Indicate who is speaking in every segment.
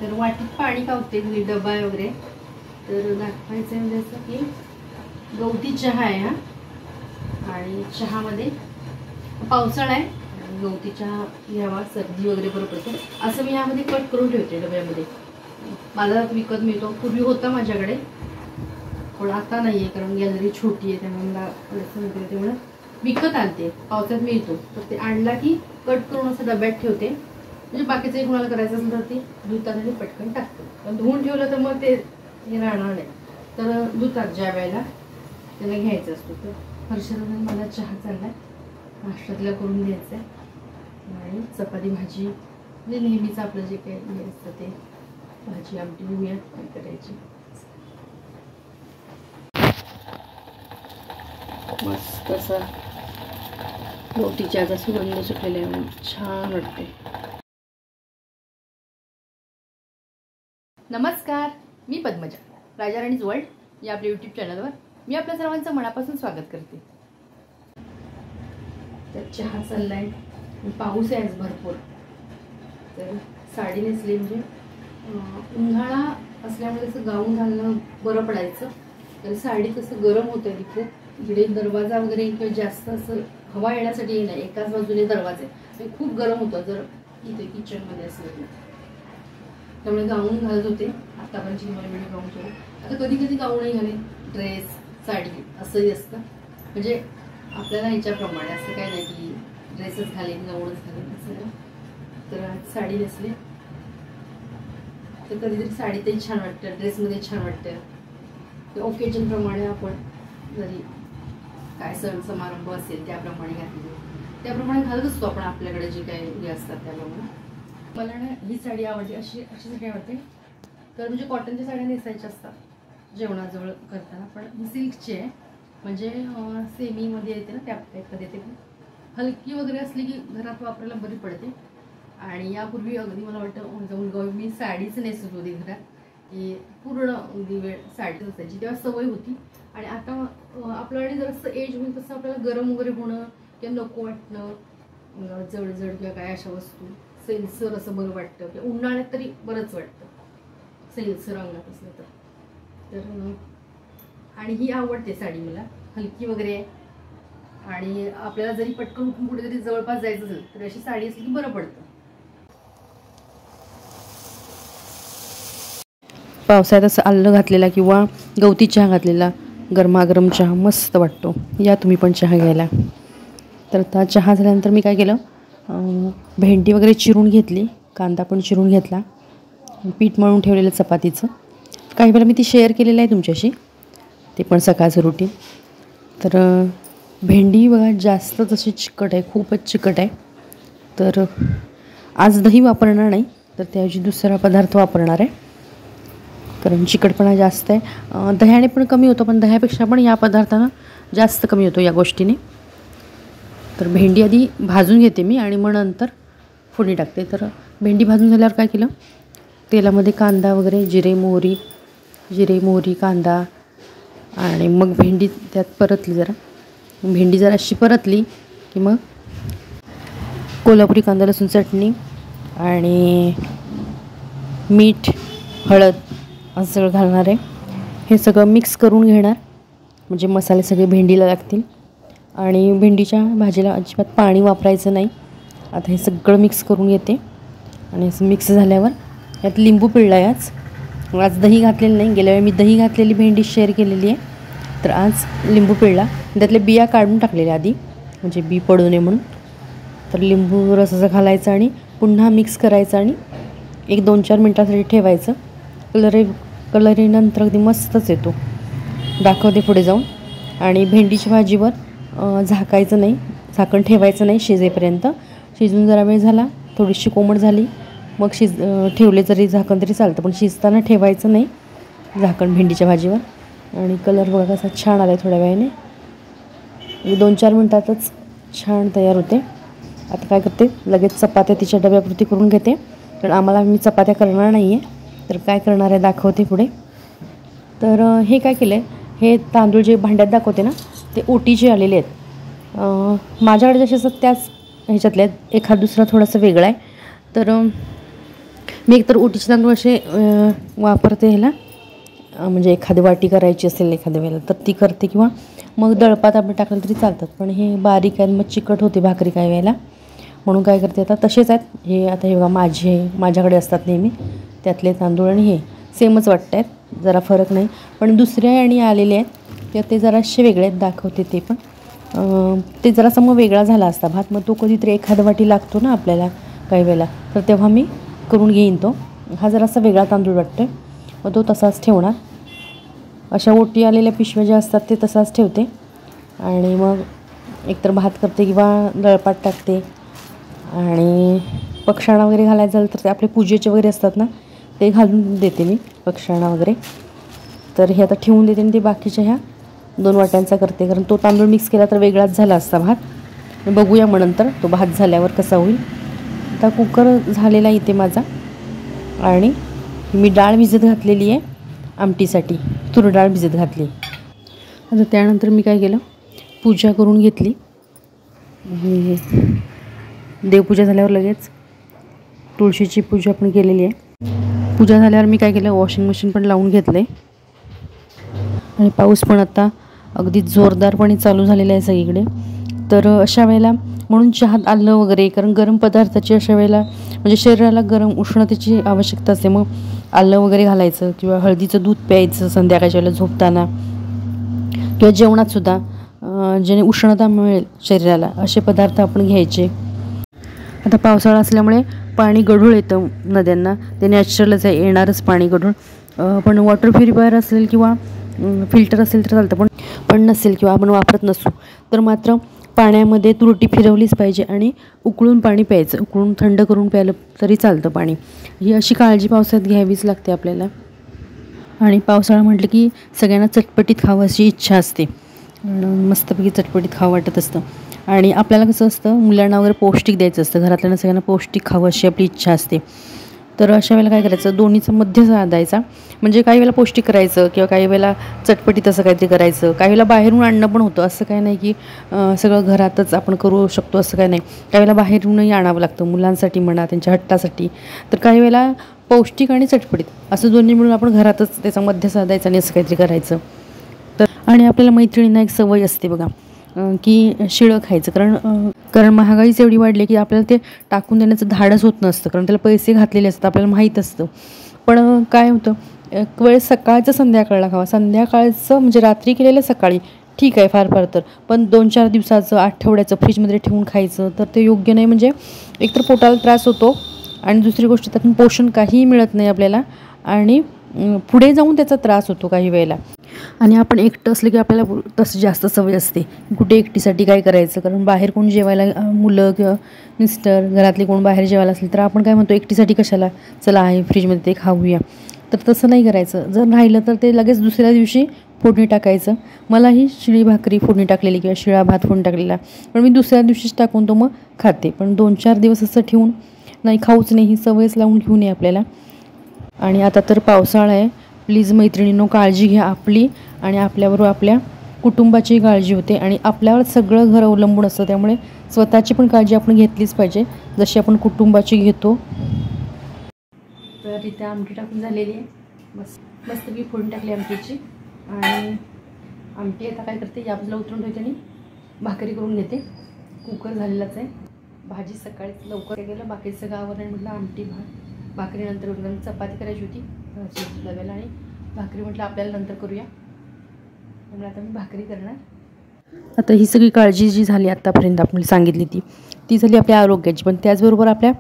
Speaker 1: तर वाटीत पाणी कावते घरी, डबा आहे वगैरे. तर दाखवायचं आहे म्हणजे असं की गवती चहा आहे हा. आणि चहामध्ये पावसाळा आहे, गवती चहा घ्यावा, सर्दी वगैरे बरं पडते. असं मी यामध्ये कट करून ठेवते डब्यामध्ये. माझा विकत मिळतो, पूर्वी होता माझ्याकडे पण आता नाही आहे, कारण गॅलरी छोटी आहे त्यामुळे मला अडचण होते. त्यामुळे विकत आणते, पावसात मिळतो. तर ते आणला की कट करून असं डब्यात ठेवते. म्हणजे बाकीचं एक कोणाला करायचं असेल तर ते धुतात आणि पटकन टाकते. पण धुवून ठेवलं तर मग ते हे राहणार नाही, तर धुतात ज्या वेळेला त्याला घ्यायचं असतो. तर हर्षदाने मला चहा चाललाय नाश्त्यातला करून द्यायचं आहे. आणि चपाती भाजी म्हणजे नेहमीच आपलं जे काही हे असतं ते भाजी आमटी घेऊया काय करायची. मस्त असा गवती चहाचा सुगंध सुटलेला आहे, छान वाटते. नमस्कार, मी पद्मजा, राजाराणीज वर्ल्ड या आपल्या यूट्यूब चॅनलवर मी आपल्या सर्वांचं मनापासून स्वागत करते. तर चहा चाललाय, पाऊस आहे आज भरपूर. तर साडी नेसली म्हणजे उन्हाळा असल्यामुळे असं गाऊन घालणं बरं पडायचं. तर साडी कसं गरम होतं आहे खूप. इकडे दरवाजा वगैरे इकडे जास्त असं हवा येण्यासाठी नाही, एकाच बाजूने दरवाजे म्हणजे खूप गरम होतं जर इथे किचनमध्ये असलं. त्यामुळे गाऊन घालत होते आतापर्यंत मला व्हिडिओ गाऊन केलं. आता कधी कधी गाऊनही घाले, ड्रेस साडी असंही असतं. म्हणजे आपल्याला ह्याच्याप्रमाणे असं काय नाही की ड्रेसच घालेन गाऊनच घालेन असं. तर आज साडी नेसली तर कधीतरी साडीतही छान वाटतं, ड्रेसमध्ये छान वाटतं. ओकेजनप्रमाणे आपण जरी काय सण समारंभ असेल त्याप्रमाणे घातली, त्याप्रमाणे घालत असतो आपण आपल्याकडे जे काही हे असतात त्याप्रमाणे. मला ना ही साडी आवडते, अशी साडी आवडते. तर म्हणजे कॉटनच्या साड्या नेसायच्या असतात जेवणाजवळ करताना, पण ही सिल्कची आहे म्हणजे सेमीमध्ये येते ना त्या टाईपमध्ये येते. हलकी वगैरे असली की घरात वापरायला बरी पडते. आणि यापूर्वी अगदी मला वाटतं जाऊन मी साडीच नेसत होती घरात, की पूर्ण अगदी वेळ साडीच असायची, तेव्हा सवय होती. आणि आता आपल्याकडे जरासं एज होईल तसं आपल्याला गरम वगैरे होणं किंवा नको वाटणं, जड किंवा काय अशा वस्तू सैलसर असं बरं वाटतं, किंवा उन्हाळ्यात तरी बरंच वाटतं सैलसर अंगात असलं तर. आणि ही आवडते साडी मला, हलकी वगैरे आहे. आणि आपल्याला जरी पटकन उठून कुठेतरी जवळपास जायचं असेल तर अशी साडी असली की बरं पडतं. पावसाळ्यात असं आलं घातलेला किंवा गवती चहा घातलेला गरमागरम चहा मस्त वाटतो. या तुम्ही पण चहा घ्यायला. तर आता चहा झाल्यानंतर मी काय केलं, भेंडी वगैरे चिरून घेतली, कांदा पण चिरून घेतला, पीठ मळून ठेवलेलं चपातीचं. काही वेळा मी ती शेअर केलेलं आहे तुमच्याशी, ते पण सकाळचं रुटीन. तर भेंडी बघा जास्तच अशी चिकट आहे, खूपच चिकट आहे. तर आज दही वापरणार नाही, तर त्याऐवजी दुसरा पदार्थ वापरणार आहे, कारण चिकटपणा जास्त आहे. दह्याने पण कमी होतो, पण दह्यापेक्षा पण या पदार्थानं जास्त कमी होतो या गोष्टीने. तर भेंडी आधी भाजून घेते मी आणि मग नंतर फोडणी टाकते. तर भेंडी भाजून झाल्यावर काय केलं, तेलामध्ये कांदा वगैरे जिरे मोहरी कांदा आणि मग भेंडी त्यात परतली. भेंडी जरा अशी परतली की मग कोल्हापुरी कांदा लसूण चटणी आणि मीठ हळद असं सगळं घालणार आहे. हे सगळं मिक्स करून घेणार म्हणजे मसाले सगळे भेंडीला लागतील. आणि भेंडीच्या भाजीला अजिबात पाणी वापरायचं नाही. आता हे सगळं मिक्स करून घेते आणि असं मिक्स झाल्यावर यात लिंबू पिळला आहे. आज दही घातलेलं नाही, गेल्या वेळी मी दही घातलेली भेंडी शेअर केलेली आहे, तर आज लिंबू पिळला. त्यातल्या बिया काढून टाकलेल्या आधी, म्हणजे बी पडू नये म्हणून. तर लिंबू रस असं घालायचं आणि पुन्हा मिक्स करायचं आणि एक 2-4 मिनटासाठी ठेवायचं. कलर नंतर अगदी मस्तच येतो, दाखवते पुढे जाऊन. आणि भेंडीच्या भाजीवर झाकायचं नाही, झाकण ठेवायचं नाही शिजेपर्यंत. शिजून जरा वेळ झाला, थोडीशी कोमट झाली मग ठेवले जरी झाकण तरी चालतं, पण शिजताना ठेवायचं नाही झाकण भेंडीच्या भाजीवर. आणि कलर बघा कसा छान आला आहे, थोड्या वेळाने 2-4 मिनटातच छान तयार होते. आता काय करते, लगेच चपात्या तिच्या डब्यापुरती करून घेते, कारण आम्हाला मी चपात्या करणार नाही आहे. तर काय करणार आहे दाखवते पुढे. तर हे काय केलं आहे, हे तांदूळ जे भांड्यात दाखवते ना ते ओटीचे आलेले आहेत. माझ्याकडे जसे असतात त्याच ह्याच्यातले आहेत, एखाद दुसरा थोडासा वेगळा आहे. तर मी एकतर ओटीचे तांदूळ असे वापरते ह्याला, म्हणजे एखादी वाटी करायची असेल एखाद्या वेळेला तर ती करते, किंवा मग दळपात आपण टाकलं तरी चालतात. पण हे बारीक आहे, मग चिकट होते भाकरी काही वेळेला, म्हणून काय करते आता तसेच आहेत हे. आता हे बघा माझ्याकडे असतात नेहमी त्यातले तांदूळ आणि हे सेमच वाटत आहेत, जरा फरक नाही. पण दुसऱ्या आणि आलेले आहेत तर ते जरासे वेगळे आहेत, दाखवते ते पण. ते जरासा मग वेगळा झाला असता भात, मग तो कधीतरी एखादा वाटी लागतो ना आपल्याला काही वेळेला, तर तेव्हा मी करून घेईन तो. हा जरासा वेगळा तांदूळ वाटतो आहे, मग तो तसाच ठेवणार. अशा ओटी आलेल्या पिशव्या ज्या असतात ते तसाच ठेवते आणि मग एकतर भात करते किंवा दळपात टाकते. आणि पक्षाणा वगैरे घालायचं झालं तर ते आपले पूजेचे वगैरे असतात ना, ते घालून देते मी पक्षाणा वगैरे. तर हे आता ठेवून देते आणि ते बाकीच्या ह्या 2 वाट्यांचा करते, कारण तो तांदूळ मिक्स केला तर वेगळाच झाला असता भात. बघूया मग नंतर तो भात झाल्यावर कसा होईल. आता कुकर झालेला इथे माझा, आणि मी डाळ भिजत घातलेली आहे आमटीसाठी, तूर डाळ भिजत घातली. आता त्यानंतर मी काय केलं, पूजा करून घेतली. देवपूजा झाल्यावर लगेच तुळशीची पूजा पण केलेली आहे. पूजा झाल्यावर मी काय केलं, वॉशिंग मशीन पण लावून घेतलं आहे. आणि पाऊस पण आता अगदी जोरदारपणे चालू झालेला आहे सगळीकडे. तर अशा वेळेला म्हणून चहात आलं वगैरे, कारण गरम पदार्थाची अशा वेळेला म्हणजे शरीराला गरम उष्णतेची आवश्यकता असते, मग आलं वगैरे घालायचं किंवा हळदीचं दूध प्यायचं संध्याकाळच्या वेळेला झोपताना किंवा जेवणातसुद्धा, ज्याने उष्णता मिळेल शरीराला असे पदार्थ आपण घ्यायचे. आता पावसाळा असल्यामुळे पाणी गढूळ येतं नद्यांना, ते नॅचरलच आहे, येणारच पाणी गढूळ. पण वॉटर प्युरिफायर असेल किंवा फिल्टर असेल तर चालतं, पण नसेल किंवा आपण वापरत नसू तर मात्र पाण्यामध्ये तुरटी फिरवलीच पाहिजे आणि उकळून पाणी प्यायचं, उकळून थंड करून प्यायलं तरी चालतं पाणी. ही अशी काळजी पावसाळ्यात घ्यावीच लागते आपल्याला. आणि पावसाळा म्हटलं की सगळ्यांना चटपटीत खावं अशी इच्छा असते, मस्तपैकी चटपटीत खावं वाटत असतं. आणि आपल्याला कसं असतं, मुलांना वगैरे पौष्टिक द्यायचं असतं, घरातल्यांना सगळ्यांना पौष्टिक खावं अशी आपली इच्छा असते. तर अशा वेळेला काय करायचं, दोन्हीचं मध्य साधायचा. म्हणजे काही वेळेला पौष्टिक करायचं किंवा काही वेळेला चटपटीत असं काहीतरी करायचं. काही वेळेला बाहेरून आणणं पण होतं, असं काही नाही की सगळं घरातच आपण करू शकतो असं काही नाही. काही वेळेला बाहेरूनही आणावं लागतं मुलांसाठी म्हणा, त्यांच्या हट्टासाठी. तर काही वेळेला पौष्टिक आणि चटपटीत असं दोन्ही मिळून आपण घरातच त्याचा मध्य साधायचा आणि असं काहीतरी करायचं. तर आणि आपल्याला मैत्रिणींना एक सवय असते बघा, की शिळं खायचं, कारण महागाईच एवढी वाढली की आपल्याला ते टाकून देण्याचं धाडस होत नसतं, कारण त्याला पैसे घातलेले असतात, आपल्याला माहीत असतं. पण काय होतं, एक वेळेस सकाळचं संध्याकाळला खावा, संध्याकाळचं म्हणजे रात्री केलेलं सकाळी ठीक आहे फार तर, पण 2-4 दिवसाचं आठवड्याचं फ्रीजमध्ये ठेवून खायचं तर ते योग्य नाही. म्हणजे एकतर पोटाला त्रास होतो आणि दुसरी गोष्ट त्यातून पोषण काहीही मिळत नाही आपल्याला, आणि पुढे जाऊन त्याचा त्रास होतो काही वेळेला. आणि आपण एकटं असलं की आपल्याला तसं जास्त सवय असते कुठे एकटीसाठी काय करायचं, कारण बाहेर कोण जेवायला, मुलं किंवा मिस्टर घरातले कोण बाहेर जेवायला असले तर आपण काय म्हणतो, एकटीसाठी कशाला, चला आहे फ्रीजमध्ये ते खाऊया. तर तसं नाही करायचं. जर राहिलं तर ते लगेच दुसऱ्या दिवशी फोडणी टाकायचं. मलाही शिळी भाकरी फोडणी टाकलेली किंवा शिळा भात फोडणी टाकलेला, पण मी दुसऱ्या दिवशीच टाकून तो मग खाते. पण 2-4 दिवस असं ठेवून नाही खाऊच नाही, ही सवयच लावून घेऊ नये आपल्याला. आणि आता तर पावसाळा आहे, प्लीज मैत्रिणींनो काळजी घ्या आपली, आणि आपल्याबरोबर आपल्या कुटुंबाची काळजी होते, आणि आपल्यावर सगळं घर अवलंबून असतं. त्यामुळे स्वतःची पण काळजी आपण घेतलीच पाहिजे, जशी आपण कुटुंबाची घेतो. तर इथे आमटी टाकून झालेली आहे, मस्त मी फोडणी टाकली आमटीची. आणि आमटी आता काय करते, या बाजूला उतरून ठेवते आणि भाकरी करून घेते. कुकर झालेलाच आहे. भाजी सकाळीच लवकर गेलं, बाकीचं सगळं आवरण म्हटलं आमटी भाकरी नंतर उठून चपाती करायची होती डब्याला, आणि भाकरी म्हटलं आपल्याला नंतर करूया, त्यामुळे आता मी भाकरी करणार. आता ही सगळी काळजी जी झाली आत्तापर्यंत आपण सांगितली ती झाली आपल्या आरोग्याची, पण त्याचबरोबर आपल्या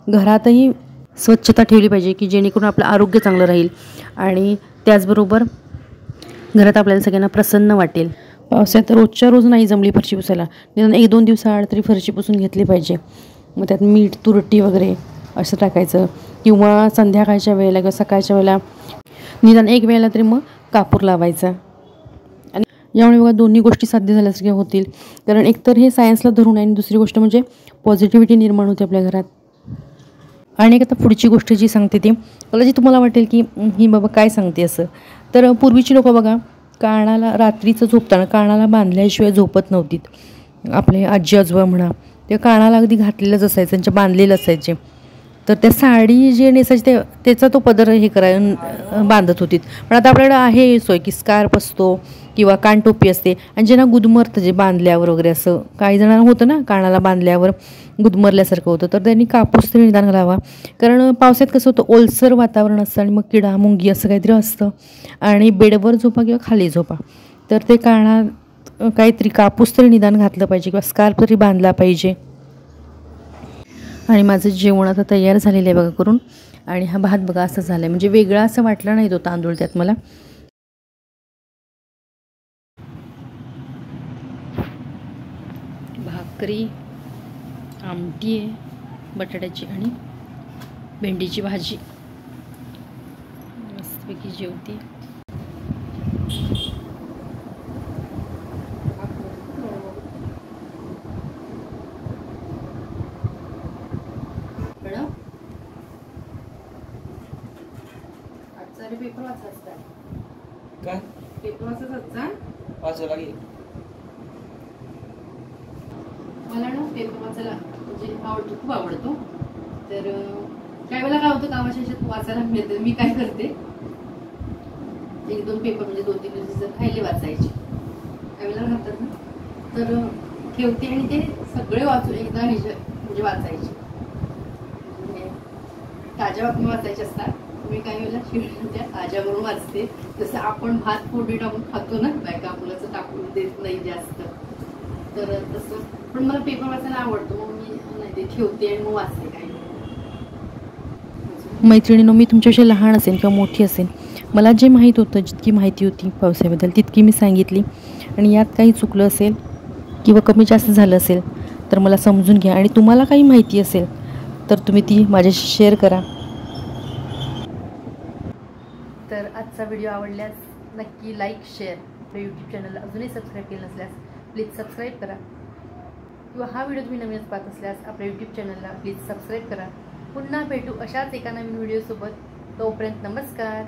Speaker 1: घरातही स्वच्छता ठेवली पाहिजे की जेणेकरून आपलं आरोग्य चांगलं राहील, आणि त्याचबरोबर घरात आपल्याला सगळ्यांना प्रसन्न वाटेल. पावसाळ्यात रोजच्या रोज नाही जमली फरशी पुसायला, निदान 1-2 दिवसाआड तरी फरशी पुसून घेतली पाहिजे. मग त्यात मीठ, तुरटी वगैरे असं टाकायचं, किंवा संध्याकाळच्या वेळेला किंवा सकाळच्या वेळेला निदान एक वेळेला तरी मग कापूर लावायचा. आणि यामुळे बघा दोन्ही गोष्टी साध्य झाल्यासारख्या होतील, कारण एकतर हे सायन्सला धरून आहे आणि दुसरी गोष्ट म्हणजे पॉझिटिव्हिटी निर्माण होते आपल्या घरात. आणि आता पुढची गोष्ट जी सांगते ती मला जी तुम्हाला वाटेल की ही बाबा काय सांगते असं, तर पूर्वीची लोकं बघा कानाला रात्रीचं झोपताना कानाला बांधल्याशिवाय झोपत नव्हती. आपले आजी आजोबा म्हणा, ते कानाला अगदी घातलेलंच असायचं, त्यांच्या बांधलेलं असायचे. तर त्या साडी जे नेसायची त्याचा तो पदर हे बांधत होती. पण आता आपल्याकडं आहे सोय की स्कार्फ असतो किंवा कानटोपी असते आणि ज्यांना गुदमरतं जे बांधल्यावर वगैरे असं काही जणांना होतं ना, कानाला बांधल्यावर गुदमरल्यासारखं होतं, तर त्यांनी कापूस तरी निदान घालावा. कारण पावसात कसं होतं, ओलसर वातावरण असतं आणि मग किडा मुंगी असं काहीतरी असतं आणि बेडवर झोपा किंवा खाली झोपा, तर ते कानात काहीतरी कापूस तरी निदान घातलं पाहिजे किंवा स्कार्फ तरी बांधला पाहिजे. आणि माझं जेवण आता तयार झालेलं आहे बघा करून. आणि हा भात बघा असं झालं आहे, म्हणजे वेगळा असं वाटला नाही तो तांदूळ त्यात मला. भाकरी, आमटी आहे बटाट्याची आणि भेंडीची भाजी. मस्तपैकी जेवते. आजचा पेपर वाचायचा काय? पेपर वाचायचा वाचायला लागेल. मला ना पेपर वाचायला म्हणजे आवडतो, खूप आवडतो. तर काय वेळेला काय होतं, कामाच्या ह्याच्यात वाचायला मिळतं. मी काय करते, 1-2 पेपर म्हणजे 2-3 दिवस जर राहिले वाचायचे, काय वेळेला राहतात ना, तर ठेवते आणि ते सगळे वाचून एकदा म्हणजे वाचायचे. ताज्या बातम्या वाचायचे असतात. मी काही वेळेला शिवच्या ताज्या करून वाचते. जसं आपण भात फोडणी टाकून खातो ना, बायका मुलाचं टाकून देत नाही जास्त, तर तसं. पण मला पेपर वाचायला आवडतो, मग मी नाही ते ठेवते आणि मग वाचते. काही मैत्रिणींनो, मी तुमच्यापेक्षा लहान असेल किंवा मोठी असेल, मला जे माहीत होतं, जितकी माहिती होती पावसाबद्दल तितकी मी सांगितली. आणि यात काही चुकलं असेल किंवा कमी जास्त झालं असेल तर मला समजून घ्या. आणि तुम्हाला काही माहिती असेल तर तुम्ही ती माझ्याशी शेअर करा. तर आजचा व्हिडिओ आवडल्यास नक्की लाईक, शेअर. आपल्या यूट्यूब चॅनलला अजूनही सबस्क्राईब केलं नसल्यास प्लीज सबस्क्राईब करा. किंवा हा व्हिडिओ तुम्ही नवीनच पाहत असल्यास आपल्या यूट्यूब चॅनलला प्लीज सबस्क्राईब करा. पुन्हा भेटू अशाच एका नवीन व्हिडिओसोबत. तोपर्यंत नमस्कार.